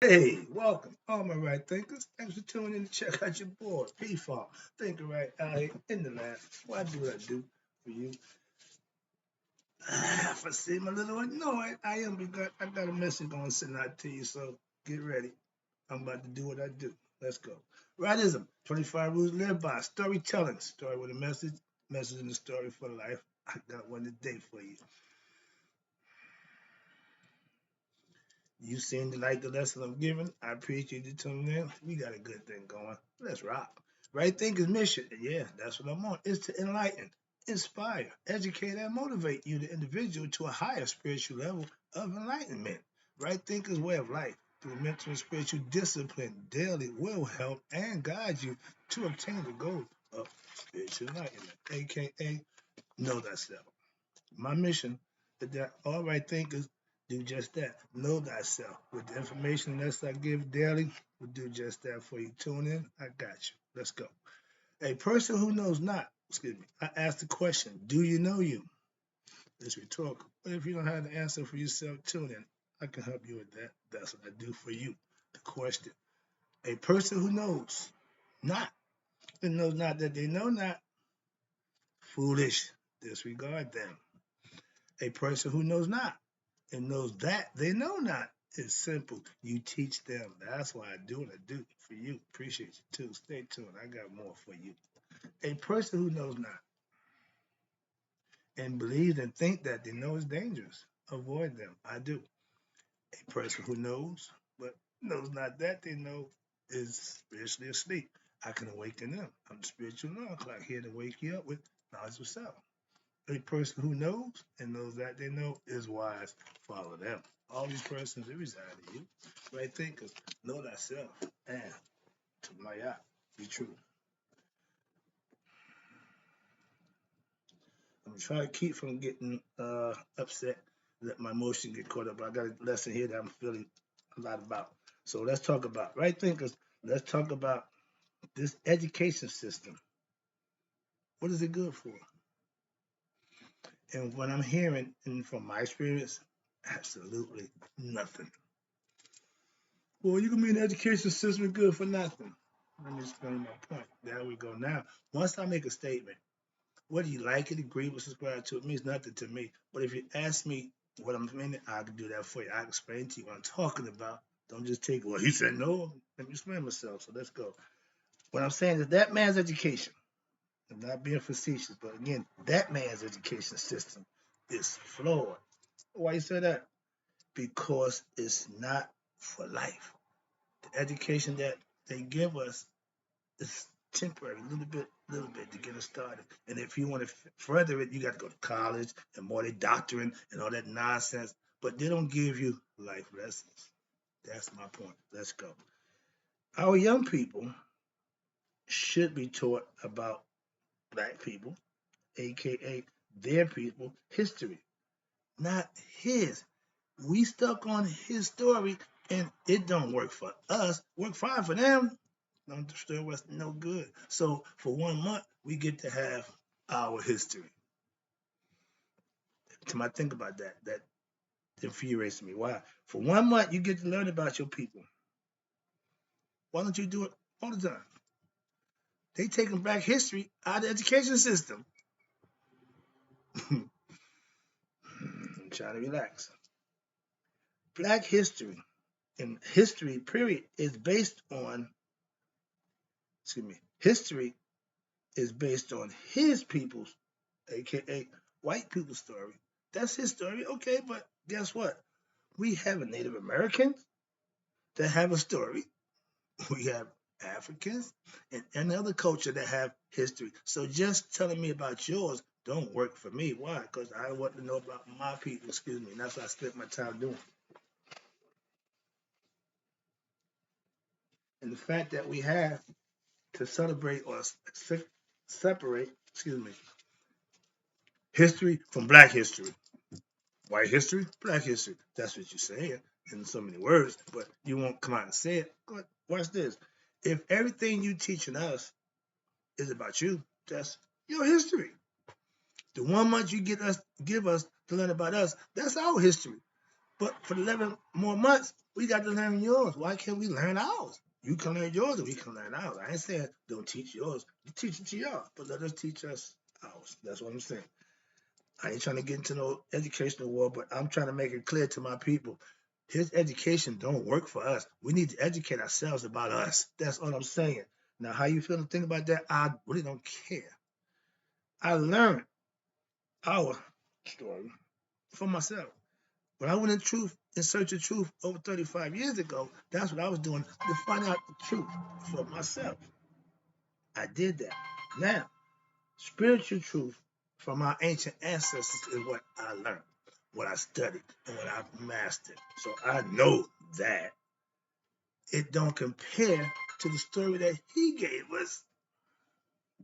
Hey, welcome, all my right thinkers. Thanks for tuning in to check out your board. P-Far, thinking right out here in the lab. Why do what I do for you? If I seem a little annoyed, I am because I got a message going to send out to you, so get ready. I'm about to do what I do. Let's go. Rightism, 25 rules live by. Storytelling, story with a message, message in the story for life. I got one today for you. You seem to like the lesson I'm giving. I appreciate you tuning in. We got a good thing going. Let's rock. Right Thinker's mission, yeah, that's what I'm on, is to enlighten, inspire, educate, and motivate you, the individual, to a higher spiritual level of enlightenment. Right Thinker's way of life, through mental and spiritual discipline, daily will help and guide you to obtain the goal of spiritual enlightenment, aka know thyself. My mission is that all right thinkers do just that. Know thyself. With the information that I give daily, will do just that for you. Tune in. I got you. Let's go. A person who knows not, excuse me, I asked the question, do you know you? It's rhetorical. But if you don't have the answer for yourself, tune in. I can help you with that. That's what I do for you. The question. A person who knows not, and knows not that they know not, foolish. Disregard them. A person who knows not and knows that they know not. It's simple. You teach them. That's why I do what I do for you. Appreciate you too. Stay tuned. I got more for you. A person who knows not and believes and think that they know is dangerous. Avoid them. I do. A person who knows but knows not that they know is spiritually asleep. I can awaken them. I'm the spiritual alarm clock here to wake you up with knowledge of self. A person who knows and knows that they know is wise. Follow them. All these persons that reside in you, right thinkers, know thyself and to my eye, be true. I'm trying to keep from getting upset, let my emotion get caught up. I got a lesson here that I'm feeling a lot about. So let's talk about right thinkers. Let's talk about this education system. What is it good for? And what I'm hearing, and from my experience, absolutely nothing. Well, you can mean the education system is good for nothing. Let me explain my point. There we go. Now, once I make a statement, whether you like it, agree with, subscribe to it, means nothing to me. But if you ask me what I'm meaning, I can do that for you. I can explain to you what I'm talking about. Don't just take, well, he said no. Let me explain myself. So let's go. What I'm saying is that man's education, I'm not being facetious, but again, that man's education system is flawed. Why you say that? Because it's not for life. The education that they give us is temporary, little bit to get us started. And if you want to further it, you got to go to college and more they doctrine and all that nonsense. But they don't give you life lessons. That's my point. Let's go. Our young people should be taught about black people, aka their people, history, not his. We stuck on his story and it don't work for us. Work fine for them. Don't disturb us no good. So for 1 month we get to have our history. Time I think about that, that infuriates me. Why? For 1 month you get to learn about your people. Why don't you do it all the time? They taking back history out of the education system. I'm trying to relax. Black history and history period is based on, excuse me, history is based on his people's, aka white people's story. That's his story, okay, but guess what? We have a Native Americans that have a story. We have Africans and any other culture that have history. So just telling me about yours don't work for me. Why? Because I want to know about my people, excuse me, and that's what I spent my time doing. And the fact that we have to celebrate or separate, excuse me, history from black history. White history, black history. That's what you're saying in so many words, but you won't come out and say it. But watch this. If everything you teaching us is about you, that's your history. The 1 month you give us to learn about us, that's our history. But for 11 more months, We got to learn yours. Why can't we learn ours? You can learn yours and we can learn ours. I ain't saying don't teach yours. You teach it to y'all, but let us teach us ours. That's what I'm saying. I ain't trying to get into no educational war, but I'm trying to make it clear to my people. His education don't work for us. We need to educate ourselves about us. That's all I'm saying. Now, how you feel and think about that, I really don't care. I learned our story for myself. When I went in search of truth over 35 years ago, that's what I was doing to find out the truth for myself. I did that. Now, spiritual truth from our ancient ancestors is what I learned, what I studied, and what I've mastered. So I know that it don't compare to the story that he gave us.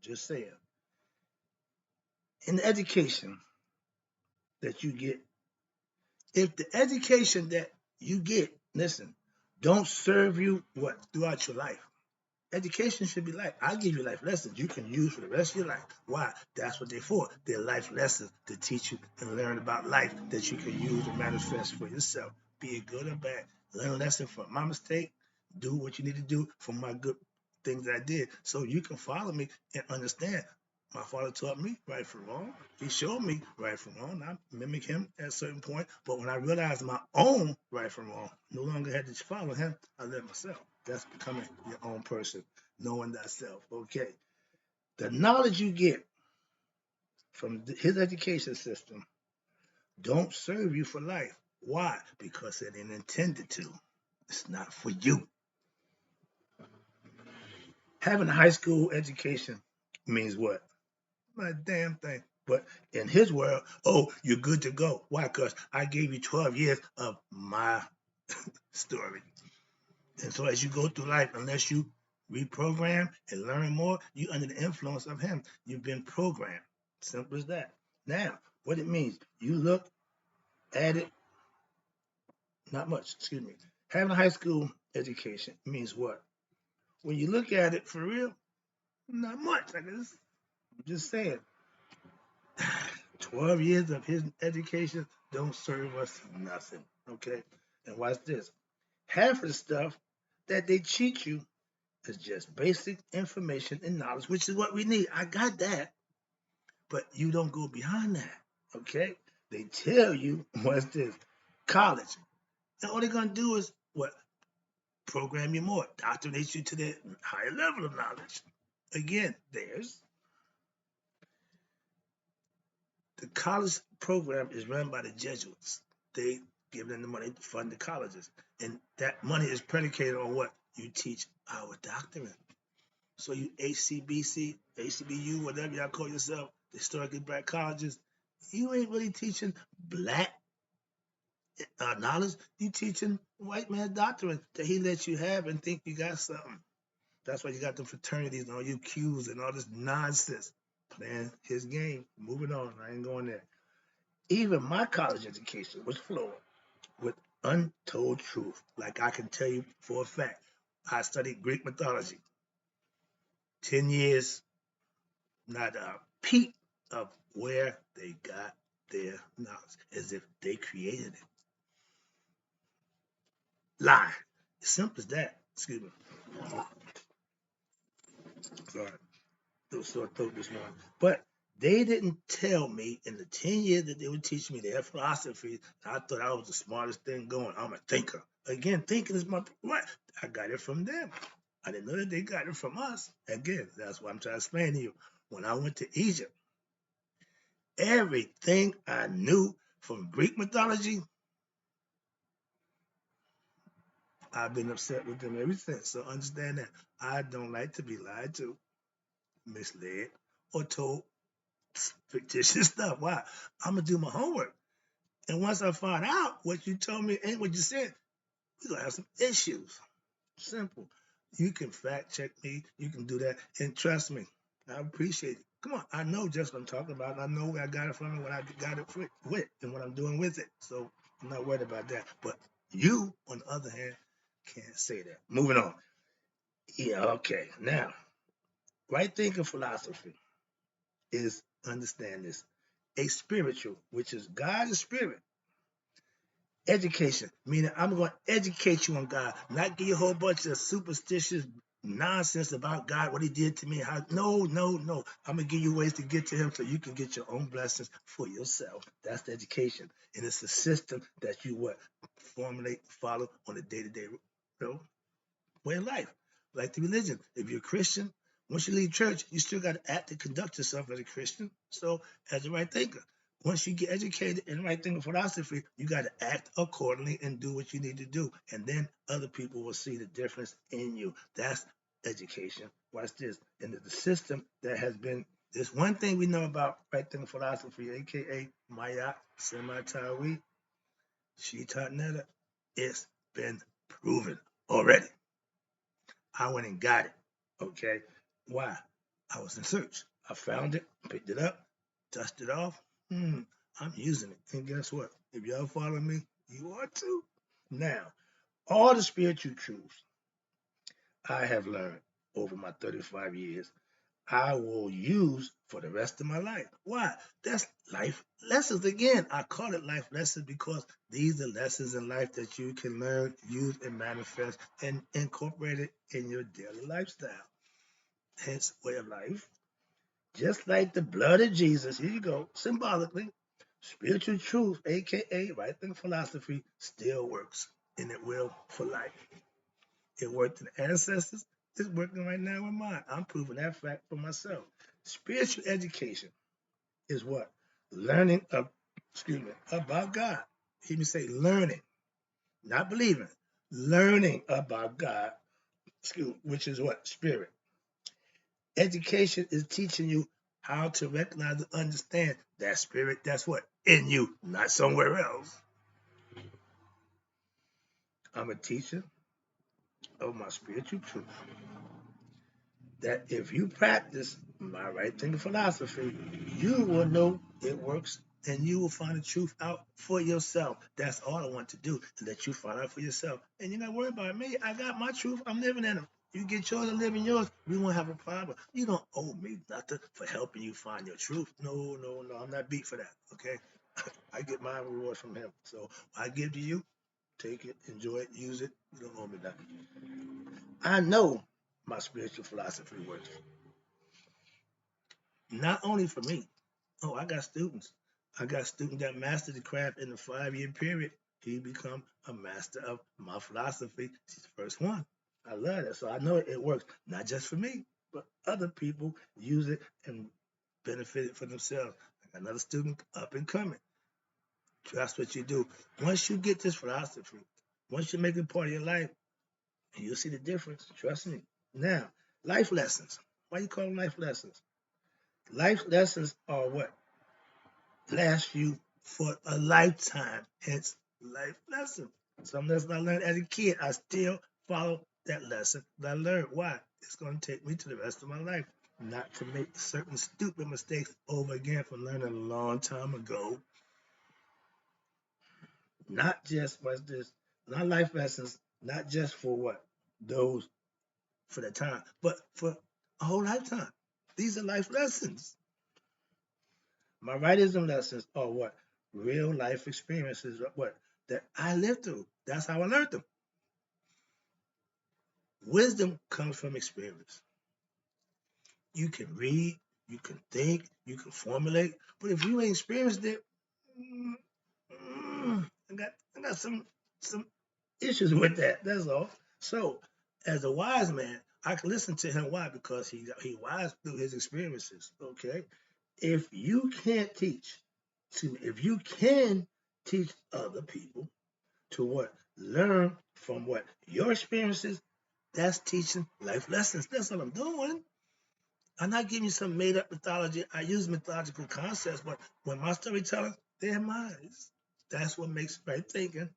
Just saying. In the education that you get, if the education that you get, listen, don't serve you what throughout your life. Education should be like, I give you life lessons you can use for the rest of your life. Why? That's what they're for. They're life lessons to teach you and learn about life that you can use and manifest for yourself. Be it good or bad. Learn a lesson from my mistake. Do what you need to do from my good things I did. So you can follow me and understand. My father taught me right from wrong. He showed me right from wrong. I mimic him at a certain point. But when I realized my own right from wrong, no longer had to follow him, I led myself. That's becoming your own person, knowing thyself. Okay. The knowledge you get from his education system don't serve you for life. Why? Because it ain't intended to. It's not for you. Having a high school education means what? Not a damn thing. But in his world, oh, you're good to go. Why? Because I gave you 12 years of my story. And so as you go through life, unless you reprogram and learn more, you're under the influence of him. You've been programmed. Simple as that. Now, what it means, you look at it, not much, excuse me. Having a high school education means what? When you look at it for real, not much. I'm just saying, 12 years of his education don't serve us nothing. Okay? And watch this. Half of the stuff that they teach you is just basic information and knowledge, which is what we need. I got that. But you don't go behind that. Okay? They tell you, what's this? College. And all they're gonna do is what? Program you more, doctrinate you to that higher level of knowledge. Again, there's the college program is run by the Jesuits. They give them the money to fund the colleges. And that money is predicated on what? You teach our doctrine. So you HCBC, HCBU, whatever y'all call yourself, the historically black colleges, you ain't really teaching black knowledge. You teaching white man doctrine that he lets you have and think you got something. That's why you got the fraternities and all you Qs and all this nonsense. Playing his game. Moving on. I ain't going there. Even my college education was flowing with untold truth. Like I can tell you for a fact, I studied Greek mythology. 10 years, not a peep of where they got their knowledge, as if they created it. Lie. Simple as that. Excuse me. Sorry. Sore throat this morning. But they didn't tell me in the 10 years that they would teach me their philosophy. I thought I was the smartest thing going. I'm a thinker. Again, thinking is my right. I got it from them. I didn't know that they got it from us. Again, that's what I'm trying to explain to you. When I went to Egypt, everything I knew from Greek mythology, I've been upset with them ever since. So understand that I don't like to be lied to, misled, or told fictitious stuff. Why? I'm gonna do my homework. And once I find out what you told me ain't what you said, we're gonna have some issues. Simple. You can fact check me, you can do that, and trust me, I appreciate it. Come on, I know just what I'm talking about. I know where I got it from and what I got it with and what I'm doing with it. So I'm not worried about that. But you, on the other hand, can't say that. Moving on. Yeah, okay. Now, right thinking philosophy is, understand this, a spiritual, which is God is spirit, Education, meaning I'm going to educate you on God, not give you a whole bunch of superstitious nonsense about God, what he did to me. How, no, no, no. I'm going to give you ways to get to him so you can get your own blessings for yourself. That's the education. And it's a system that you what? Formulate, follow on a day-to-day way of life. Like the religion. If you're a Christian, once you leave church, you still got to act and conduct yourself as a Christian. So, as a right thinker, once you get educated in right thinking philosophy, you got to act accordingly and do what you need to do. And then other people will see the difference in you. That's education. Watch this. And the system that has been, this one thing we know about right thinking philosophy, aka Mayat, Semi-Tawi, Shitat Netta, it's been proven already. I went and got it. Okay. Why? I was in search. I found it, picked it up, dusted it off. I'm using it. And guess what? If y'all follow me, you are too. Now, all the spiritual truths I have learned over my 35 years, I will use for the rest of my life. Why? That's life lessons. Again, I call it life lessons because these are lessons in life that you can learn, use, and manifest and incorporate it in your daily lifestyle. Hence, way of life. Just like the blood of Jesus, here you go, symbolically, spiritual truth, aka right thinking philosophy, still works. And it will for life. It worked in the ancestors. It's working right now with mine. I'm proving that fact for myself. Spiritual education is what? Learning about God. He may say learning, not believing. Learning about God, which is what? Spirit. Education is teaching you how to recognize and understand that spirit that's what? In you, not somewhere else. I'm a teacher of my spiritual truth. That if you practice my right thinking philosophy, you will know it works and you will find the truth out for yourself. That's all I want to do, to let you find out for yourself. And you're not worried about me. I got my truth. I'm living in them. You get yours and live in yours, we won't have a problem. You don't owe me nothing for helping you find your truth. No, no, no. I'm not beat for that. Okay. I get my reward from him. So I give to you, take it, enjoy it, use it. You don't owe me nothing. I know my spiritual philosophy works. Not only for me. Oh, I got students. I got students that mastered the craft in the 5-year period. He become a master of my philosophy. He's the first one. I love it. So I know it works. Not just for me, but other people use it and benefit it for themselves. I got another student up and coming. That's what you do. Once you get this philosophy, once you make it part of your life, you'll see the difference. Trust me. Now, life lessons. Why you call them life lessons? Life lessons are what last you for a lifetime. Hence, life lesson. Some lessons I learned as a kid, I still follow that lesson that I learned. Why? It's going to take me to the rest of my life. Not to make certain stupid mistakes over again from learning a long time ago. Not just what's this, not life lessons, not just for what? Those for the time, but for a whole lifetime. These are life lessons. My rightism lessons are what? Real life experiences, what? That I lived through. That's how I learned them. Wisdom comes from experience. You can read, you can think, you can formulate, but if you ain't experienced it, I got some issues with that. That's all. So, as a wise man, I can listen to him. Why? Because he wise through his experiences. Okay. If you can't teach, if you can teach other people to what? Learn from what? Your experiences, that's teaching life lessons. That's what I'm doing. I'm not giving you some made up mythology. I use mythological concepts, but when my storytelling, they're mine. That's what makes right thinking,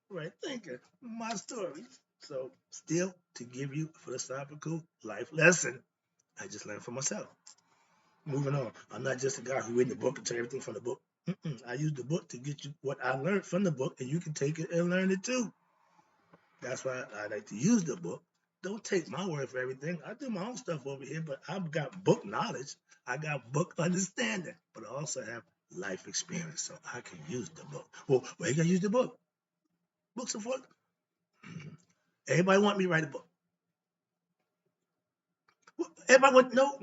my stories. So, still to give you a philosophical life lesson, I just learned for myself. Moving on. I'm not just a guy who read the book and tell everything from the book. I use the book to get you what I learned from the book, and you can take it and learn it too. That's why I like to use the book. Don't take my word for everything. I do my own stuff over here, but I've got book knowledge. I got book understanding, but I also have life experience, so I can use the book. Well, where you gonna use the book? books are for. Everybody want me to write a book. Everybody want no.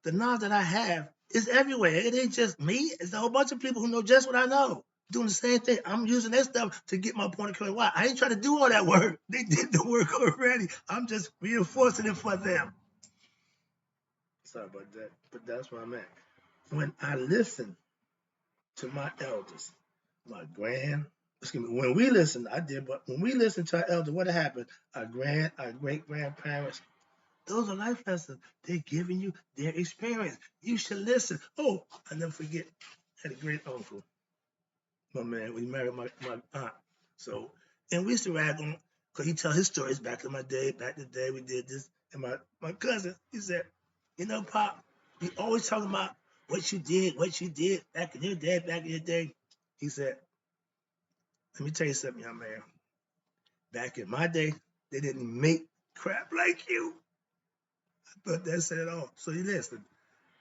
The knowledge that I have is everywhere. It ain't just me. It's a whole bunch of people who know just what I know. Doing the same thing. I'm using that stuff to get my point across. Why? I ain't trying to do all that work. They did the work already. I'm just reinforcing it for them. Sorry about that, but that's where I'm at. When I listen to my elders, my when we listen, I did, but when we listen to our elders, what happened? Our great grandparents, those are life lessons. They're giving you their experience. You should listen. Oh, I never forget, I had a great uncle, my man, when he married my aunt. So, and we used to rag on, because he tell his stories back in the day we did this. And my cousin, he said, Pop, we always talking about what you did back in your day. He said, let me tell you something, young man. Back in my day, they didn't make crap like you. But that said it all. So you listen.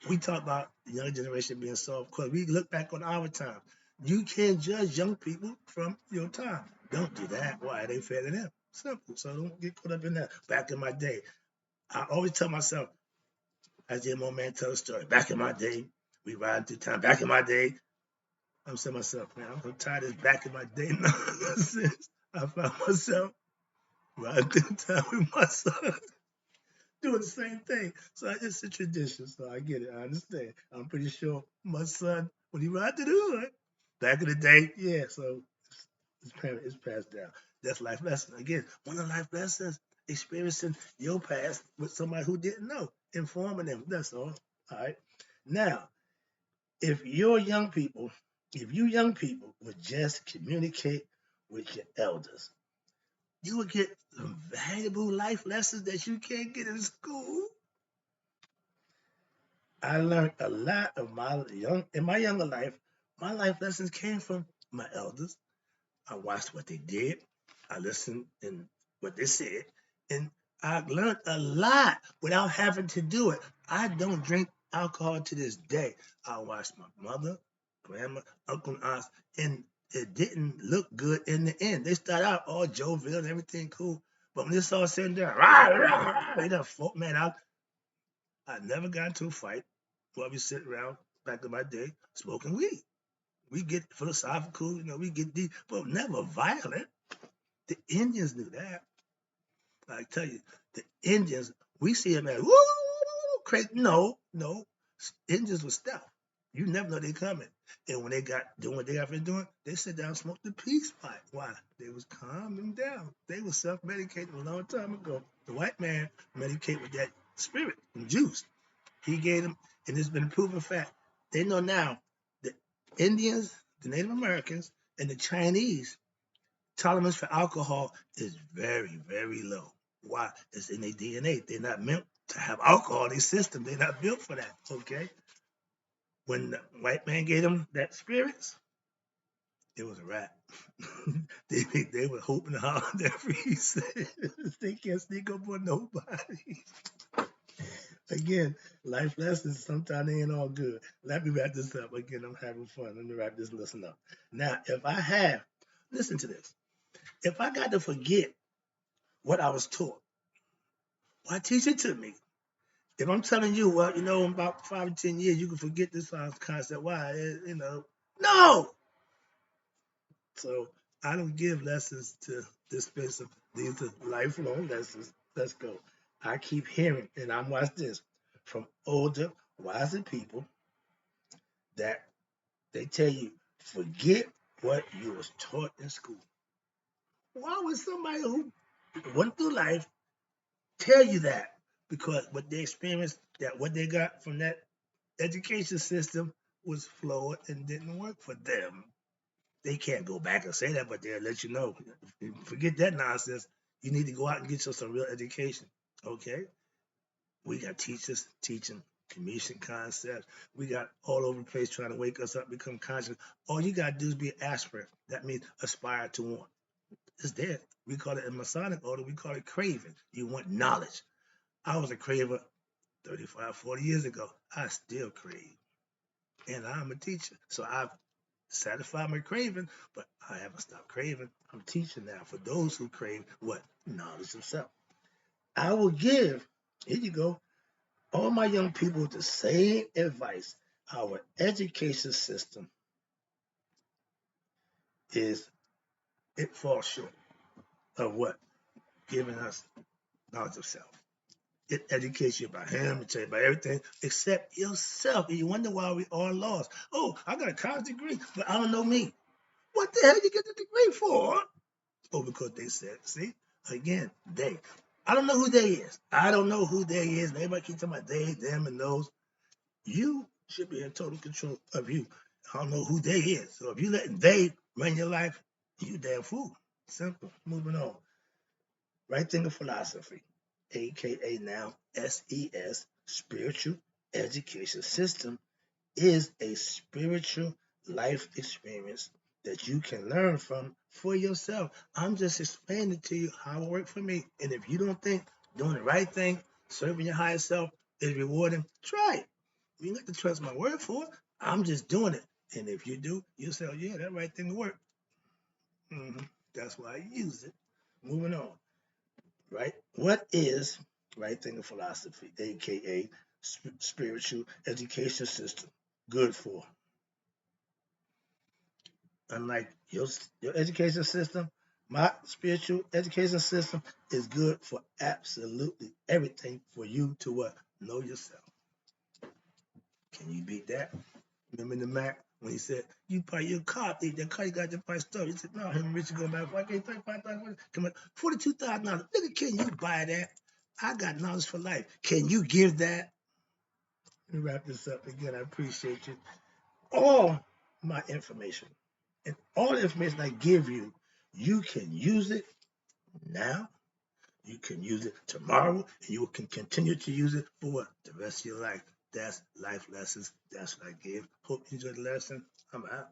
We talk about the younger generation being soft because we look back on our time. You can't judge young people from your time. Don't do that. Why? They fair to them. Simple. So don't get caught up in that. Back in my day, I always tell myself, as the old man tell a story. Back in my day, we riding through town. Back in my day, I'm saying to myself, man, I'm so tired of this back in my day nonsense. I found myself riding through town with my son doing the same thing. So it's a tradition. So I get it. I understand. I'm pretty sure my son, when he ride to the hood, back in the day, yeah. So it's passed down. That's life lesson. Again, one of the life lessons, experiencing your past with somebody who didn't know, informing them. That's all. All right. Now, if you young people would just communicate with your elders, you would get some valuable life lessons that you can't get in school. I learned a lot of in my younger life. My life lessons came from my elders. I watched what they did. I listened and what they said, and I learned a lot without having to do it. I don't drink alcohol to this day. I watched my mother, grandma, uncle, and aunts, and it didn't look good in the end. They started out all jovial and everything cool, but when it's all sitting there, they done fought, man. I never got into a fight while we sit around back in my day smoking weed. We get philosophical, we get deep, but never violent. The Indians knew that. I tell you, the Indians, we see them as, woo, crazy. No. Indians were stealth. You never know they coming. And when they got doing what they got been doing, they sit down and smoked the peace pipe. Why? They was calming down. They was self-medicating a long time ago. The white man medicated with that spirit and juice. He gave them, and it's been a proven fact. They know now the Indians, the Native Americans, and the Chinese tolerance for alcohol is very, very low. Why? It's in their DNA. They're not meant to have alcohol in their system. They're not built for that. Okay. When the white man gave them that spirits, it was a wrap. they were hoping to holler every they can't sneak up on nobody. Again, life lessons, sometimes they ain't all good. Let me wrap this up. Again, I'm having fun. Let me wrap this lesson up. Now, listen to this. If I got to forget what I was taught, why teach it to me? If I'm telling you, well, in about 5 to 10 years, you can forget this concept. Why? No. So I don't give lessons to this person. These are lifelong lessons. Let's go. I keep hearing, and I'm watching this from older, wiser people that they tell you, forget what you was taught in school. Why would somebody who went through life tell you that? Because what they experienced, that what they got from that education system was flawed and didn't work for them. They can't go back and say that, but they'll let you know. Forget that nonsense. You need to go out and get yourself some real education. Okay? We got teachers teaching commission concepts. We got all over the place trying to wake us up, become conscious. All you got to do is be an aspirant. That means aspire to want. It's there. We call it in Masonic order, we call it craving. You want knowledge. I was a craver 35, 40 years ago. I still crave. And I'm a teacher. So satisfy my craving, but I haven't stopped craving. I'm teaching now for those who crave what? Knowledge of self. I will give, here you go, all my young people the same advice. Our education system it falls short of what? Giving us knowledge of self. It educates you about him, it tells you about everything except yourself. And you wonder why we all lost. Oh, I got a college degree, but I don't know me. What the hell you get the degree for? Oh, because they said, see, again, they. I don't know who they is. I don't know who they is. Everybody keeps talking about they, them, and those. You should be in total control of you. I don't know who they is. So if you let they run your life, you damn fool. Simple. Moving on. Right thinking philosophy, aka now SES, spiritual education system, is a spiritual life experience that you can learn from for yourself. I'm just explaining to you how it worked for me. And if you don't think doing the right thing, serving your higher self is rewarding, try it. You don't have to trust my word for it. I'm just doing it. And if you do, you'll say, oh, yeah, that right thing worked. That's why I use it. Moving on. Right? What is right thinking philosophy, aka spiritual education system, good for? Unlike your education system, my spiritual education system is good for absolutely everything for you to what? Know yourself. Can you beat that? Remember the Mac when he said, you buy your car, think that car you got to buy stuff. He said, no, him and Richard going back, I can't take $5,000. Come on, $42,000. Nigga, can you buy that? I got knowledge for life. Can you give that? Let me wrap this up again. I appreciate you. All my information and all the information I give you, you can use it now. You can use it tomorrow, and you can continue to use it for what? The rest of your life. That's life lessons. That's what I give. Hope you enjoyed the lesson. I'm out.